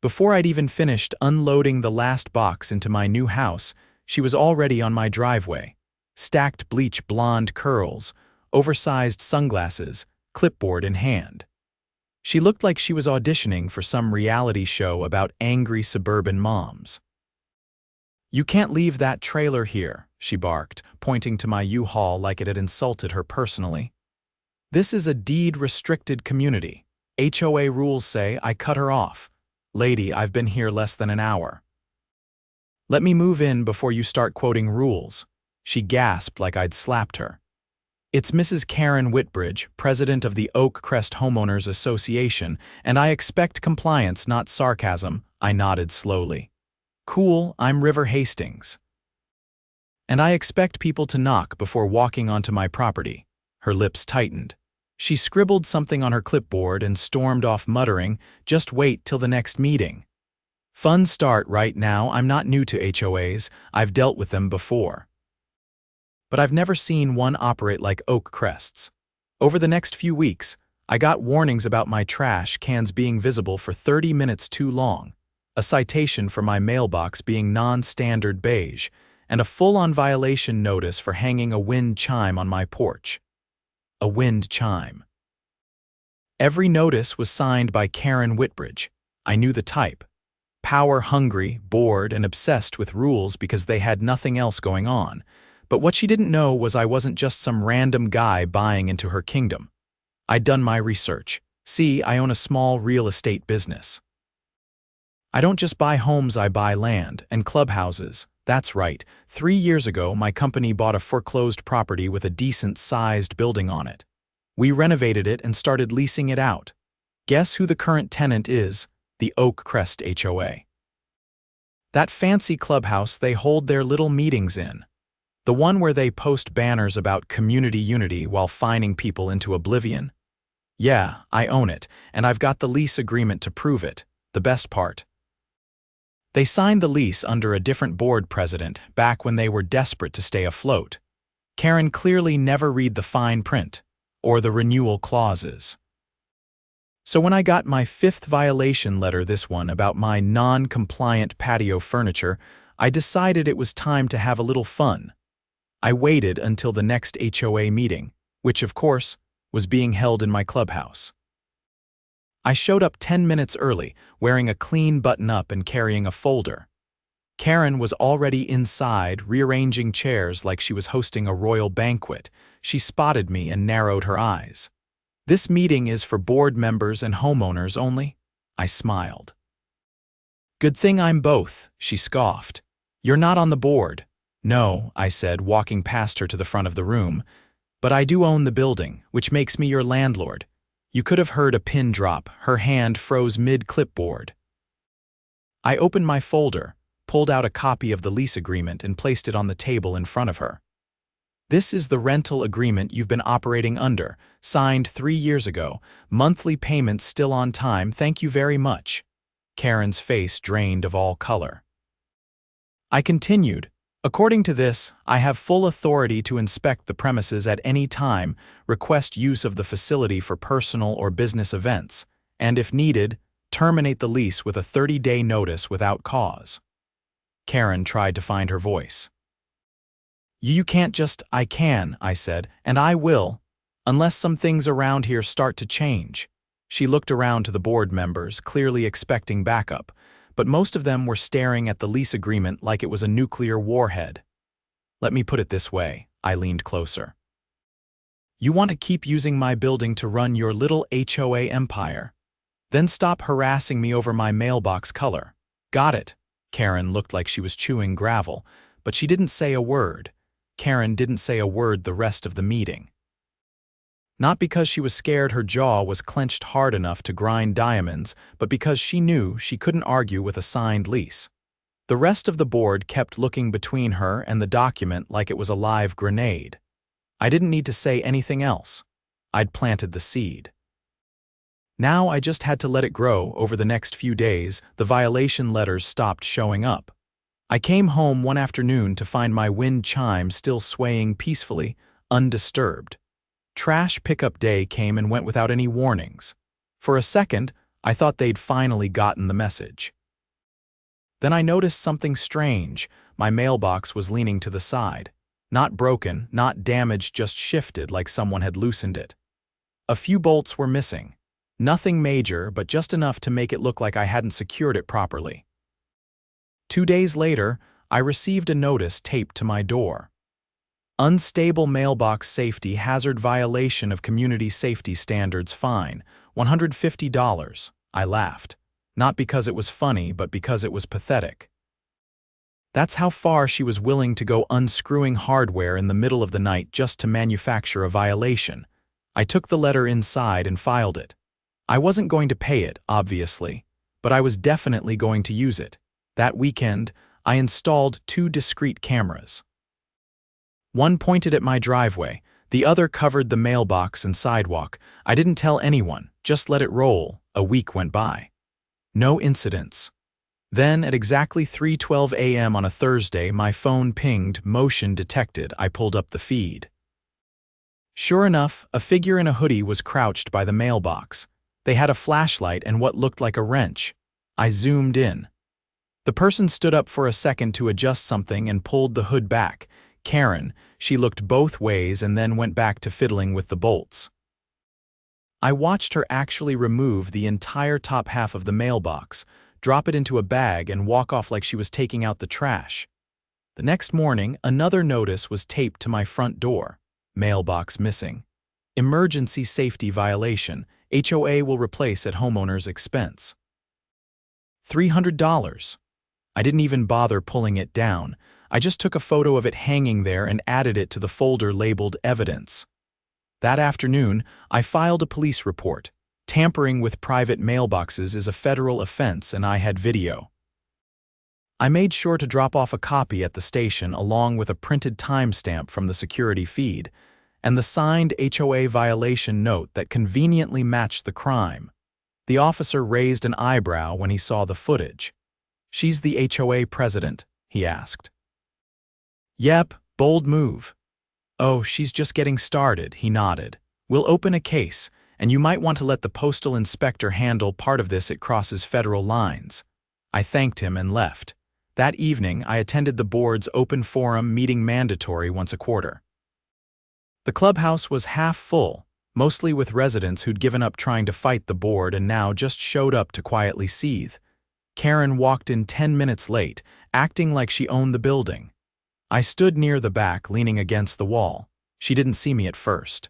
Before I'd even finished unloading the last box into my new house, she was already on my driveway. Stacked bleach blonde curls, oversized sunglasses, clipboard in hand. She looked like she was auditioning for some reality show about angry suburban moms. "You can't leave that trailer here," she barked, pointing to my U-Haul like it had insulted her personally. "This is a deed-restricted community. HOA rules say I cut her off. Lady, I've been here less than an hour." "Let me move in before you start quoting rules." She gasped like I'd slapped her. "It's Mrs. Karren Whitbridge, president of the Oak Crest Homeowners Association, and I expect compliance, not sarcasm." I nodded slowly. "Cool, I'm River Hastings. And I expect people to knock before walking onto my property." Her lips tightened. She scribbled something on her clipboard and stormed off muttering, "Just wait till the next meeting." Fun start right now. I'm not new to HOAs, I've dealt with them before. But I've never seen one operate like Oak Crest's. Over the next few weeks, I got warnings about my trash cans being visible for 30 minutes too long, a citation for my mailbox being non-standard beige, and a full-on violation notice for hanging a wind chime on my porch. A wind chime. Every notice was signed by Karren Whitbridge. I knew the type. Power-hungry, bored, and obsessed with rules because they had nothing else going on. But what she didn't know was I wasn't just some random guy buying into her kingdom. I'd done my research. See, I own a small real estate business. I don't just buy homes, I buy land and clubhouses. That's right, 3 years ago my company bought a foreclosed property with a decent-sized building on it. We renovated it and started leasing it out. Guess who the current tenant is? The Oak Crest HOA. That fancy clubhouse they hold their little meetings in. The one where they post banners about community unity while fining people into oblivion? Yeah, I own it, and I've got the lease agreement to prove it. The best part. They signed the lease under a different board president back when they were desperate to stay afloat. Karren clearly never read the fine print, or the renewal clauses. So when I got my 5th violation letter, this one about my non-compliant patio furniture, I decided it was time to have a little fun. I waited until the next HOA meeting, which, of course, was being held in my clubhouse. I showed up 10 minutes early, wearing a clean button-up and carrying a folder. Karren was already inside, rearranging chairs like she was hosting a royal banquet. She spotted me and narrowed her eyes. "This meeting is for board members and homeowners only?" I smiled. "Good thing I'm both," she scoffed. "You're not on the board." "No," I said, walking past her to the front of the room. "But I do own the building, which makes me your landlord." You could have heard a pin drop. Her hand froze mid-clipboard. I opened my folder, pulled out a copy of the lease agreement and placed it on the table in front of her. "This is the rental agreement you've been operating under, signed 3 years ago. Monthly payments still on time, thank you very much." Karren's face drained of all color. I continued, "According to this, I have full authority to inspect the premises at any time, request use of the facility for personal or business events, and if needed, terminate the lease with a 30-day notice without cause." Karren tried to find her voice. "You can't just—" "I can," I said, "and I will, unless some things around here start to change." She looked around to the board members, clearly expecting backup, but most of them were staring at the lease agreement like it was a nuclear warhead. "Let me put it this way," I leaned closer. "You want to keep using my building to run your little HOA empire? Then stop harassing me over my mailbox color." "Got it." Karren looked like she was chewing gravel, but she didn't say a word. Karren didn't say a word the rest of the meeting. Not because she was scared her jaw was clenched hard enough to grind diamonds, but because she knew she couldn't argue with a signed lease. The rest of the board kept looking between her and the document like it was a live grenade. I didn't need to say anything else. I'd planted the seed. Now I just had to let it grow. Over the next few days, the violation letters stopped showing up. I came home one afternoon to find my wind chime still swaying peacefully, undisturbed. Trash pickup day came and went without any warnings. For a second, I thought they'd finally gotten the message. Then I noticed something strange. My mailbox was leaning to the side. Not broken, not damaged, just shifted like someone had loosened it. A few bolts were missing. Nothing major, but just enough to make it look like I hadn't secured it properly. 2 days later, I received a notice taped to my door. Unstable mailbox safety hazard violation of community safety standards fine, $150. I laughed. Not because it was funny, but because it was pathetic. That's how far she was willing to go, unscrewing hardware in the middle of the night just to manufacture a violation. I took the letter inside and filed it. I wasn't going to pay it, obviously, but I was definitely going to use it. That weekend, I installed 2 discrete cameras. One pointed at my driveway, the other covered the mailbox and sidewalk. I didn't tell anyone, just let it roll. A week went by. No incidents. Then, at exactly 3:12 a.m. on a Thursday, my phone pinged, motion detected. I pulled up the feed. Sure enough, a figure in a hoodie was crouched by the mailbox. They had a flashlight and what looked like a wrench. I zoomed in. The person stood up for a second to adjust something and pulled the hood back. Karren, she looked both ways and then went back to fiddling with the bolts. I watched her actually remove the entire top half of the mailbox, drop it into a bag, and walk off like she was taking out the trash. The next morning, another notice was taped to my front door. Mailbox missing. Emergency safety violation. HOA will replace at homeowner's expense. $300. I didn't even bother pulling it down. I just took a photo of it hanging there and added it to the folder labeled evidence. That afternoon, I filed a police report. Tampering with private mailboxes is a federal offense, and I had video. I made sure to drop off a copy at the station along with a printed timestamp from the security feed and the signed HOA violation note that conveniently matched the crime. The officer raised an eyebrow when he saw the footage. "She's the HOA president?" he asked. "Yep, bold move." "Oh, she's just getting started," he nodded. "We'll open a case, and you might want to let the postal inspector handle part of this. It crosses federal lines." I thanked him and left. That evening, I attended the board's open forum meeting, mandatory once a quarter. The clubhouse was half full, mostly with residents who'd given up trying to fight the board and now just showed up to quietly seethe. Karren walked in 10 minutes late, acting like she owned the building. I stood near the back, leaning against the wall. She didn't see me at first.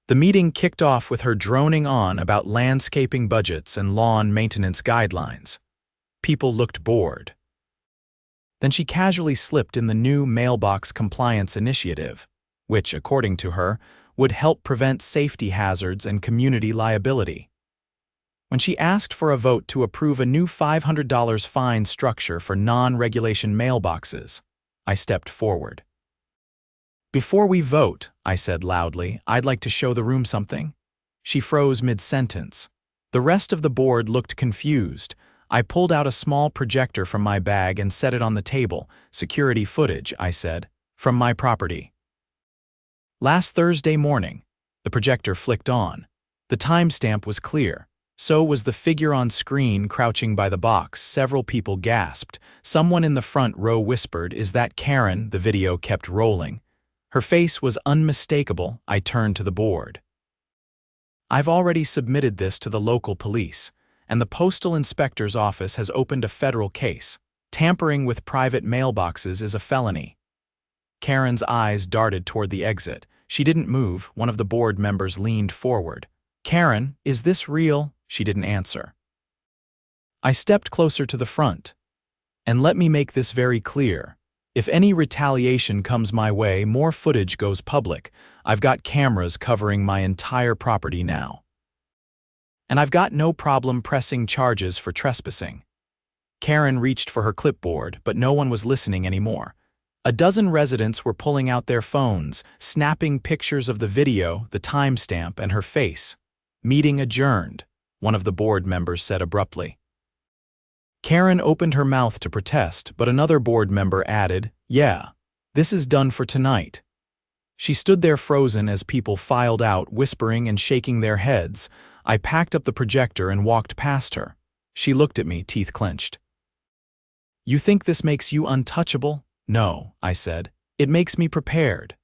The meeting kicked off with her droning on about landscaping budgets and lawn maintenance guidelines. People looked bored. Then she casually slipped in the new mailbox compliance initiative, which, according to her, would help prevent safety hazards and community liability. When she asked for a vote to approve a new $500 fine structure for non-regulation mailboxes, I stepped forward. "Before we vote," I said loudly, "I'd like to show the room something." She froze mid-sentence. The rest of the board looked confused. I pulled out a small projector from my bag and set it on the table. "Security footage," I said, "from my property." Last Thursday morning, the projector flicked on. The timestamp was clear. So was the figure on screen crouching by the box. Several people gasped. Someone in the front row whispered, "Is that Karren?" The video kept rolling. Her face was unmistakable. I turned to the board. "I've already submitted this to the local police, and the postal inspector's office has opened a federal case. Tampering with private mailboxes is a felony." Karren's eyes darted toward the exit. She didn't move. One of the board members leaned forward. "Karren, is this real?" She didn't answer. I stepped closer to the front. "And let me make this very clear. If any retaliation comes my way, more footage goes public. I've got cameras covering my entire property now. And I've got no problem pressing charges for trespassing." Karren reached for her clipboard, but no one was listening anymore. A dozen residents were pulling out their phones, snapping pictures of the video, the timestamp, and her face. "Meeting adjourned," one of the board members said abruptly. Karren opened her mouth to protest, but another board member added, "Yeah, this is done for tonight." She stood there frozen as people filed out, whispering and shaking their heads. I packed up the projector and walked past her. She looked at me, teeth clenched. "You think this makes you untouchable?" "No," I said. "It makes me prepared."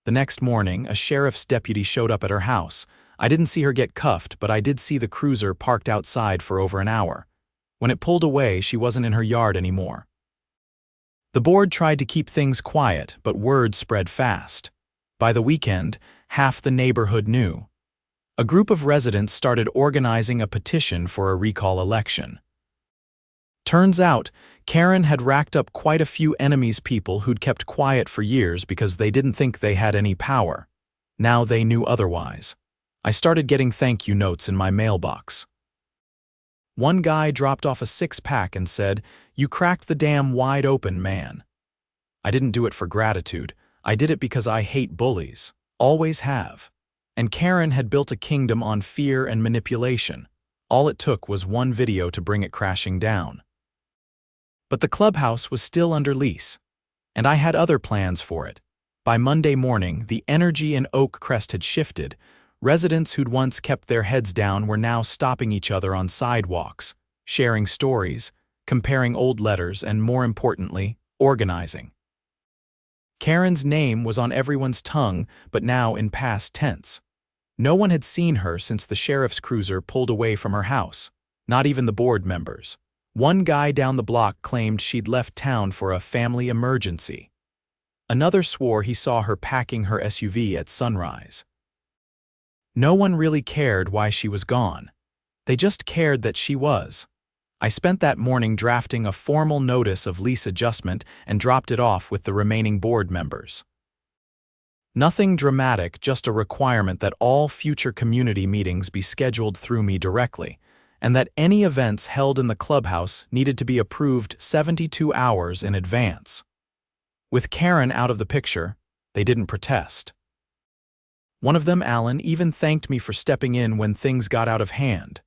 The next morning, a sheriff's deputy showed up at her house. I didn't see her get cuffed, but I did see the cruiser parked outside for over an hour. When it pulled away, she wasn't in her yard anymore. The board tried to keep things quiet, but word spread fast. By the weekend, half the neighborhood knew. A group of residents started organizing a petition for a recall election. Turns out, Karren had racked up quite a few enemies, people who'd kept quiet for years because they didn't think they had any power. Now they knew otherwise. I started getting thank you notes in my mailbox. One guy dropped off a 6-pack and said, "You cracked the dam wide open, man." I didn't do it for gratitude. I did it because I hate bullies. Always have. And Karren had built a kingdom on fear and manipulation. All it took was one video to bring it crashing down. But the clubhouse was still under lease, and I had other plans for it. By Monday morning, the energy in Oak Crest had shifted. Residents who'd once kept their heads down were now stopping each other on sidewalks, sharing stories, comparing old letters, and more importantly, organizing. Karren's name was on everyone's tongue, but now in past tense. No one had seen her since the sheriff's cruiser pulled away from her house, not even the board members. One guy down the block claimed she'd left town for a family emergency. Another swore he saw her packing her SUV at sunrise. No one really cared why she was gone. They just cared that she was. I spent that morning drafting a formal notice of lease adjustment and dropped it off with the remaining board members. Nothing dramatic, just a requirement that all future community meetings be scheduled through me directly, and that any events held in the clubhouse needed to be approved 72 hours in advance. With Karren out of the picture, they didn't protest. One of them, Alan, even thanked me for stepping in when things got out of hand.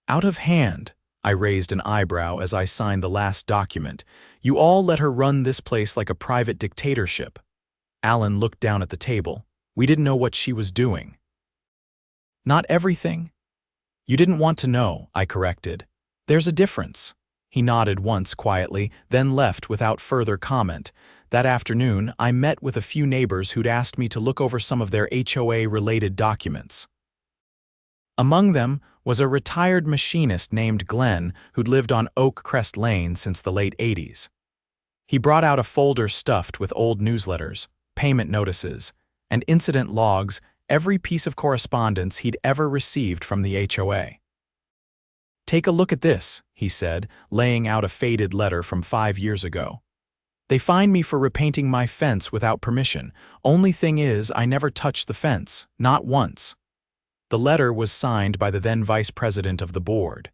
Out of hand? I raised an eyebrow as I signed the last document. You all let her run this place like a private dictatorship. Alan looked down at the table. We didn't know what she was doing. Not everything? You didn't want to know, I corrected. There's a difference. He nodded once quietly, then left without further comment. That afternoon, I met with a few neighbors who'd asked me to look over some of their HOA-related documents. Among them was a retired machinist named Glenn who'd lived on Oak Crest Lane since the late 80s. He brought out a folder stuffed with old newsletters, payment notices, and incident logs, every piece of correspondence he'd ever received from the HOA. "Take a look at this," he said, laying out a faded letter from 5 years ago. "They fined me for repainting my fence without permission. Only thing is, I never touched the fence, not once." The letter was signed by the then vice president of the board.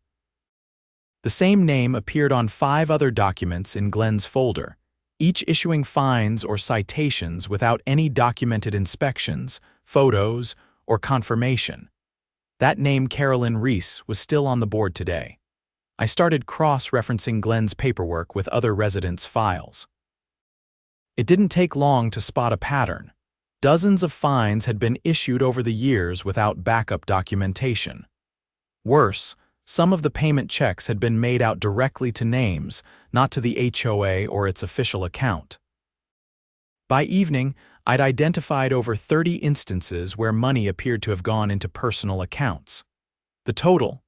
The same name appeared on 5 other documents in Glenn's folder, each issuing fines or citations without any documented inspections, photos, or confirmation. That name, Carolyn Reese, was still on the board today. I started cross-referencing Glenn's paperwork with other residents' files. It didn't take long to spot a pattern. Dozens of fines had been issued over the years without backup documentation. Worse, some of the payment checks had been made out directly to names, not to the HOA or its official account. By evening, I'd identified over 30 instances where money appeared to have gone into personal accounts. The total?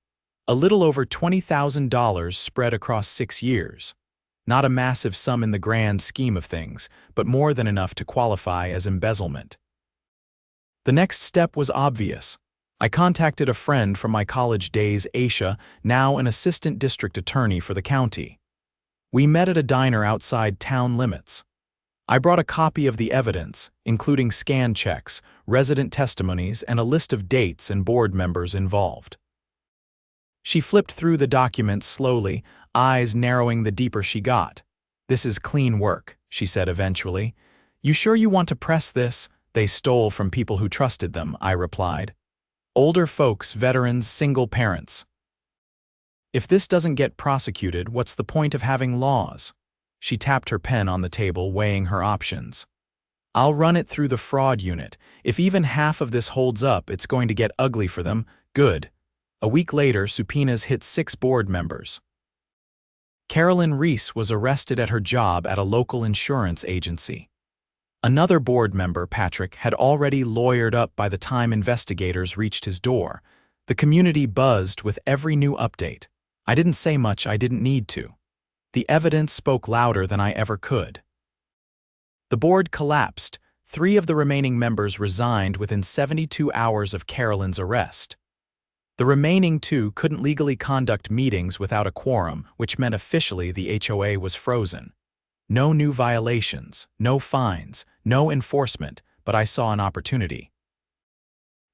A little over $20,000 spread across 6 years. Not a massive sum in the grand scheme of things, but more than enough to qualify as embezzlement. The next step was obvious. I contacted a friend from my college days, Aisha, now an assistant district attorney for the county. We met at a diner outside town limits. I brought a copy of the evidence, including scan checks, resident testimonies, and a list of dates and board members involved. She flipped through the documents slowly, eyes narrowing the deeper she got. "This is clean work," she said eventually. "You sure you want to press this?" "They stole from people who trusted them," I replied. "Older folks, veterans, single parents. If this doesn't get prosecuted, what's the point of having laws?" She tapped her pen on the table, weighing her options. "I'll run it through the fraud unit. If even half of this holds up, it's going to get ugly for them." "Good. A week later, subpoenas hit 6 board members. Carolyn Reese was arrested at her job at a local insurance agency. Another board member, Patrick, had already lawyered up by the time investigators reached his door. The community buzzed with every new update. I didn't say much, I didn't need to. The evidence spoke louder than I ever could. The board collapsed. 3 of the remaining members resigned within 72 hours of Carolyn's arrest. The remaining 2 couldn't legally conduct meetings without a quorum, which meant officially the HOA was frozen. No new violations, no fines, no enforcement, but I saw an opportunity.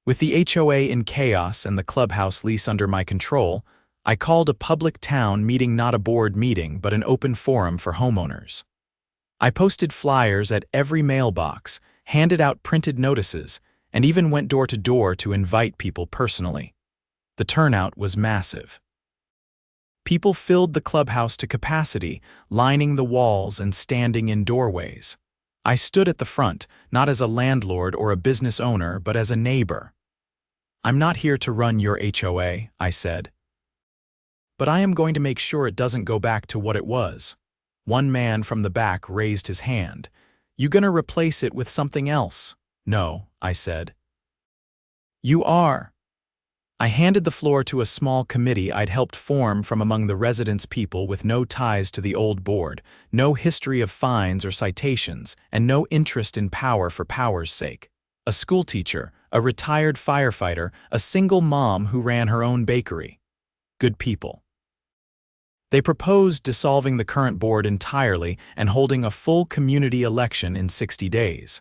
With the HOA in chaos and the clubhouse lease under my control, I called a public town meeting, not a board meeting, but an open forum for homeowners. I posted flyers at every mailbox, handed out printed notices, and even went door to door to invite people personally. The turnout was massive. People filled the clubhouse to capacity, lining the walls and standing in doorways. I stood at the front, not as a landlord or a business owner, but as a neighbor. "I'm not here to run your HOA," I said. "But I am going to make sure it doesn't go back to what it was." One man from the back raised his hand. "You gonna replace it with something else?" "No," I said. "You are." I handed the floor to a small committee I'd helped form from among the residents' people with no ties to the old board, no history of fines or citations, and no interest in power for power's sake. A schoolteacher, a retired firefighter, a single mom who ran her own bakery. Good people. They proposed dissolving the current board entirely and holding a full community election in 60 days.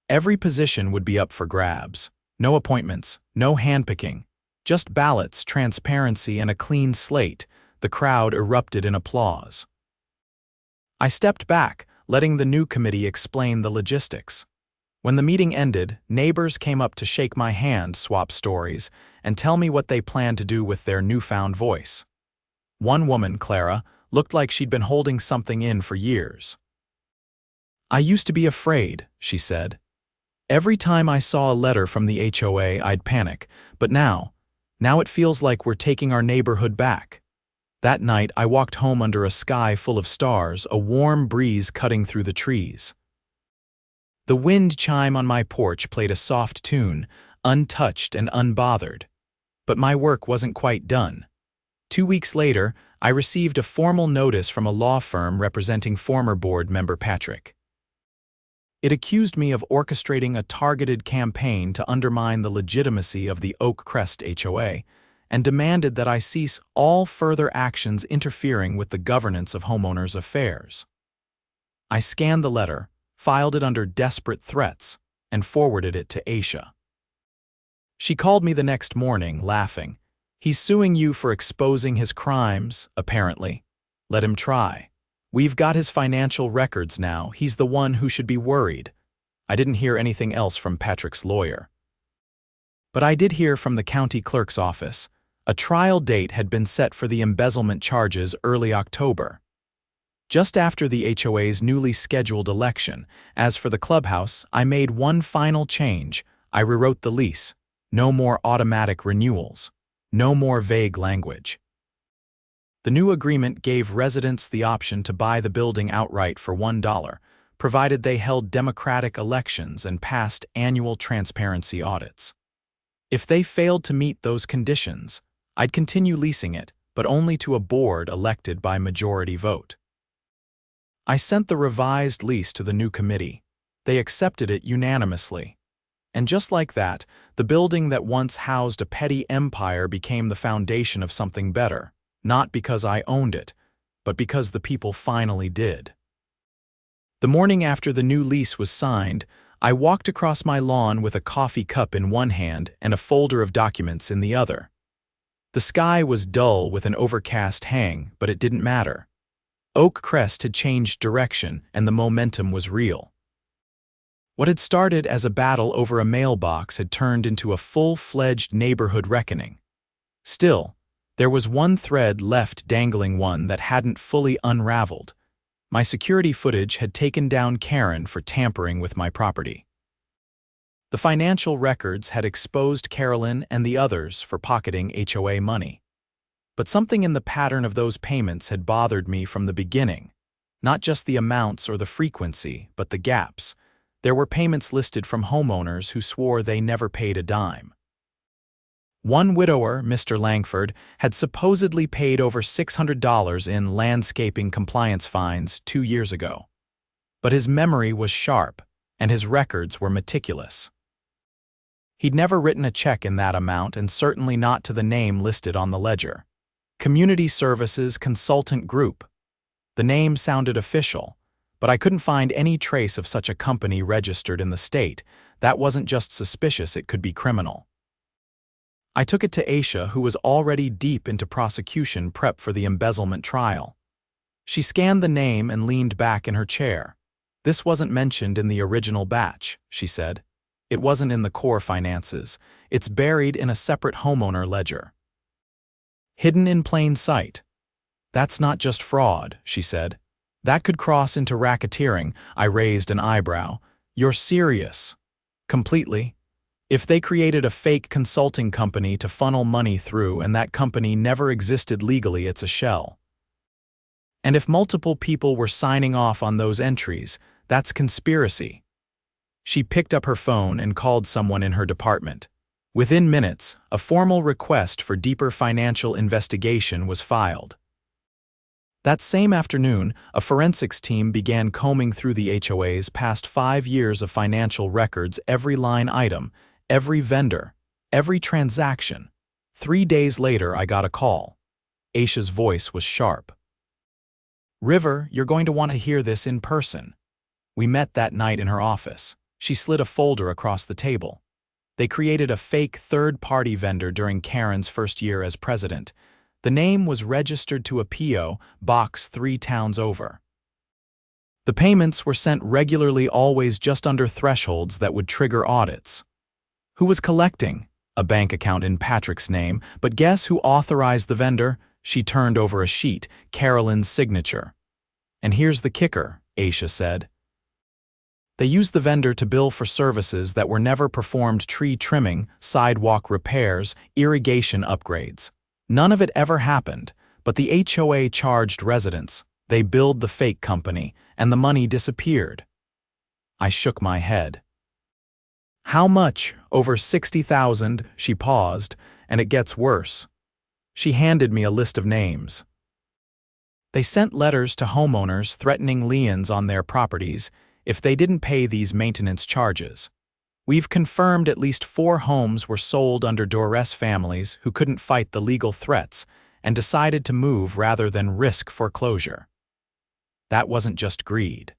Every position would be up for grabs. No appointments, no handpicking. Just ballots, transparency, and a clean slate. The crowd erupted in applause. I stepped back, letting the new committee explain the logistics. When the meeting ended, neighbors came up to shake my hand, swap stories, and tell me what they planned to do with their newfound voice. One woman, Clara, looked like she'd been holding something in for years. "I used to be afraid," she said. "Every time I saw a letter from the HOA, I'd panic, but now it feels like we're taking our neighborhood back." That night, I walked home under a sky full of stars, a warm breeze cutting through the trees. The wind chime on my porch played a soft tune, untouched and unbothered. But my work wasn't quite done. 2 weeks later, I received a formal notice from a law firm representing former board member Patrick. It accused me of orchestrating a targeted campaign to undermine the legitimacy of the Oak Crest HOA and demanded that I cease all further actions interfering with the governance of homeowners' affairs. I scanned the letter, filed it under desperate threats, and forwarded it to Aisha. She called me the next morning, laughing. "He's suing you for exposing his crimes, apparently. Let him try. We've got his financial records now. He's the one who should be worried." I didn't hear anything else from Patrick's lawyer. But I did hear from the county clerk's office. A trial date had been set for the embezzlement charges early October. Just after the HOA's newly scheduled election. As for the clubhouse, I made one final change. I rewrote the lease. No more automatic renewals. No more vague language. The new agreement gave residents the option to buy the building outright for $1, provided they held democratic elections and passed annual transparency audits. If they failed to meet those conditions, I'd continue leasing it, but only to a board elected by majority vote. I sent the revised lease to the new committee. They accepted it unanimously. And just like that, the building that once housed a petty empire became the foundation of something better. Not because I owned it, but because the people finally did. The morning after the new lease was signed, I walked across my lawn with a coffee cup in one hand and a folder of documents in the other. The sky was dull with an overcast hang, but it didn't matter. Oak Crest had changed direction and the momentum was real. What had started as a battle over a mailbox had turned into a full-fledged neighborhood reckoning. Still, there was one thread left dangling, one that hadn't fully unraveled. My security footage had taken down Karren for tampering with my property. The financial records had exposed Carolyn and the others for pocketing HOA money. But something in the pattern of those payments had bothered me from the beginning. Not just the amounts or the frequency, but the gaps. There were payments listed from homeowners who swore they never paid a dime. One widower, Mr. Langford, had supposedly paid over $600 in landscaping compliance fines 2 years ago. But his memory was sharp, and his records were meticulous. He'd never written a check in that amount, and certainly not to the name listed on the ledger. Community Services Consultant Group. The name sounded official, but I couldn't find any trace of such a company registered in the state. That wasn't just suspicious, it could be criminal. I took it to Aisha, who was already deep into prosecution prep for the embezzlement trial. She scanned the name and leaned back in her chair. "This wasn't mentioned in the original batch," she said. "It wasn't in the core finances. It's buried in a separate homeowner ledger. Hidden in plain sight." "That's not just fraud," she said. "That could cross into racketeering." I raised an eyebrow. "You're serious?" "Completely. If they created a fake consulting company to funnel money through and that company never existed legally, it's a shell. And if multiple people were signing off on those entries, that's conspiracy." She picked up her phone and called someone in her department. Within minutes, a formal request for deeper financial investigation was filed. That same afternoon, a forensics team began combing through the HOA's past 5 years of financial records, every line item, every vendor, every transaction. 3 days later, I got a call. Aisha's voice was sharp. "River, you're going to want to hear this in person." We met that night in her office. She slid a folder across the table. They created a fake third-party vendor during Karren's first year as president. The name was registered to a P.O. box 3 towns over. The payments were sent regularly, always just under thresholds that would trigger audits. Who was collecting? A bank account in Patrick's name, but guess who authorized the vendor? She turned over a sheet, Carolyn's signature. "And here's the kicker," Aisha said. "They used the vendor to bill for services that were never performed: tree trimming, sidewalk repairs, irrigation upgrades. None of it ever happened, but the HOA charged residents. They billed the fake company, and the money disappeared." I shook my head. "How much?" "Over 60,000, she paused, "and it gets worse." She handed me a list of names. They sent letters to homeowners threatening liens on their properties if they didn't pay these maintenance charges. "We've confirmed at least 4 homes were sold under duress. Families who couldn't fight the legal threats and decided to move rather than risk foreclosure." That wasn't just greed.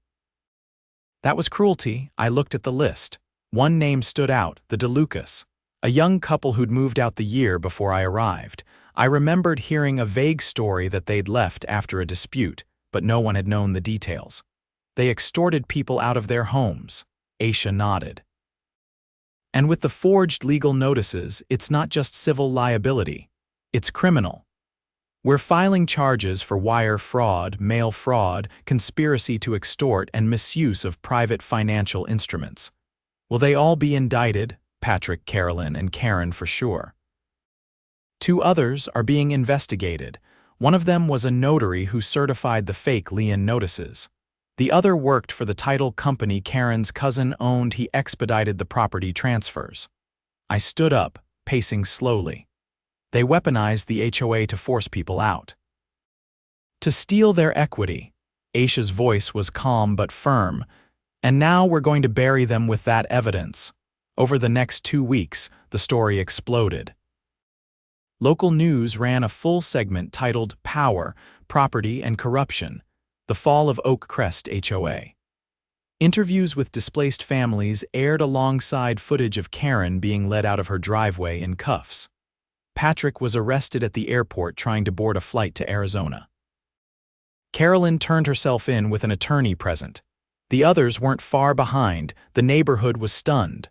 That was cruelty. I looked at the list. One name stood out, the DeLucas, a young couple who'd moved out the year before I arrived. I remembered hearing a vague story that they'd left after a dispute, but no one had known the details. They extorted people out of their homes. Aisha nodded. And with the forged legal notices, it's not just civil liability. It's criminal. We're filing charges for wire fraud, mail fraud, conspiracy to extort, and misuse of private financial instruments. Will they all be indicted? Patrick, Carolyn, and Karren for sure. 2 others are being investigated. One of them was a notary who certified the fake lien notices. The other worked for the title company Karren's cousin owned. He expedited the property transfers. I stood up, pacing slowly. They weaponized the HOA to force people out. To steal their equity. Aisha's voice was calm but firm. "And now we're going to bury them with that evidence." Over the next 2 weeks, the story exploded. Local news ran a full segment titled "Power, Property, and Corruption: The Fall of Oak Crest HOA." Interviews with displaced families aired alongside footage of Karren being led out of her driveway in cuffs. Patrick was arrested at the airport trying to board a flight to Arizona. Carolyn turned herself in with an attorney present. The others weren't far behind. The neighborhood was stunned.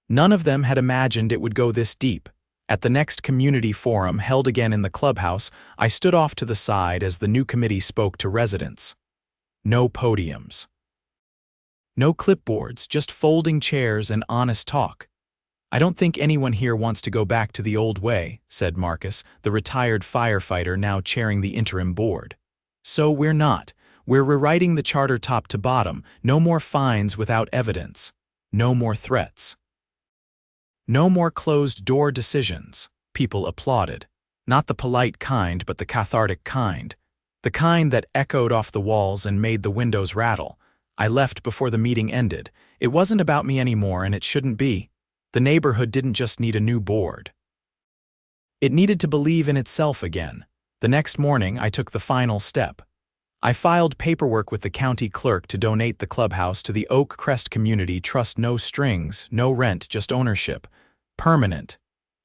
None of them had imagined it would go this deep. At the next community forum, held again in the Clubhouse, I stood off to the side as the new committee spoke to residents. No podiums. No clipboards, just folding chairs and honest talk. "I don't think anyone here wants to go back to the old way," said Marcus, the retired firefighter now chairing the interim board. "So we're not. We're rewriting the charter top to bottom. No more fines without evidence. No more threats. No more closed-door decisions." People applauded. Not the polite kind, but the cathartic kind. The kind that echoed off the walls and made the windows rattle. I left before the meeting ended. It wasn't about me anymore, and it shouldn't be. The neighborhood didn't just need a new board. It needed to believe in itself again. The next morning, I took the final step. I filed paperwork with the county clerk to donate the clubhouse to the Oak Crest Community Trust. No strings, no rent, just ownership. Permanent.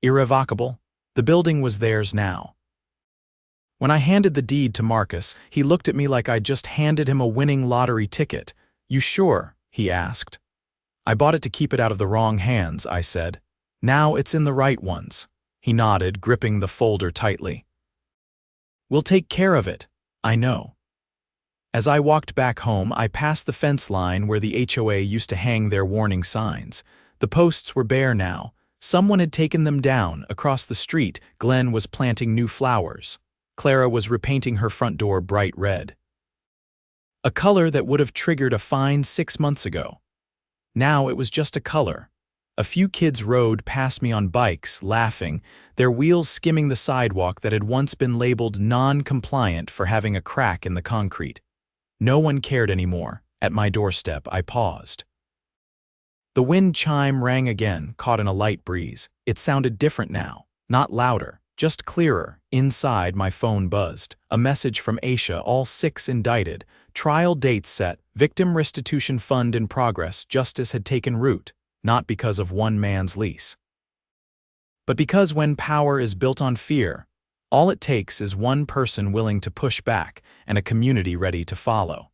Irrevocable. The building was theirs now. When I handed the deed to Marcus, he looked at me like I'd just handed him a winning lottery ticket. "You sure?" he asked. "I bought it to keep it out of the wrong hands," I said. "Now it's in the right ones." He nodded, gripping the folder tightly. "We'll take care of it. I know." As I walked back home, I passed the fence line where the HOA used to hang their warning signs. The posts were bare now. Someone had taken them down. Across the street, Glenn was planting new flowers. Clara was repainting her front door bright red. A color that would have triggered a fine 6 months ago. Now it was just a color. A few kids rode past me on bikes, laughing, their wheels skimming the sidewalk that had once been labeled non-compliant for having a crack in the concrete. No one cared anymore. At my doorstep, I paused. The wind chime rang again, caught in a light breeze. It sounded different now, not louder, just clearer. Inside, my phone buzzed. A message from Aisha, all 6 indicted. Trial dates set, victim restitution fund in progress. Justice had taken root, not because of one man's lease, but because when power is built on fear, all it takes is one person willing to push back and a community ready to follow.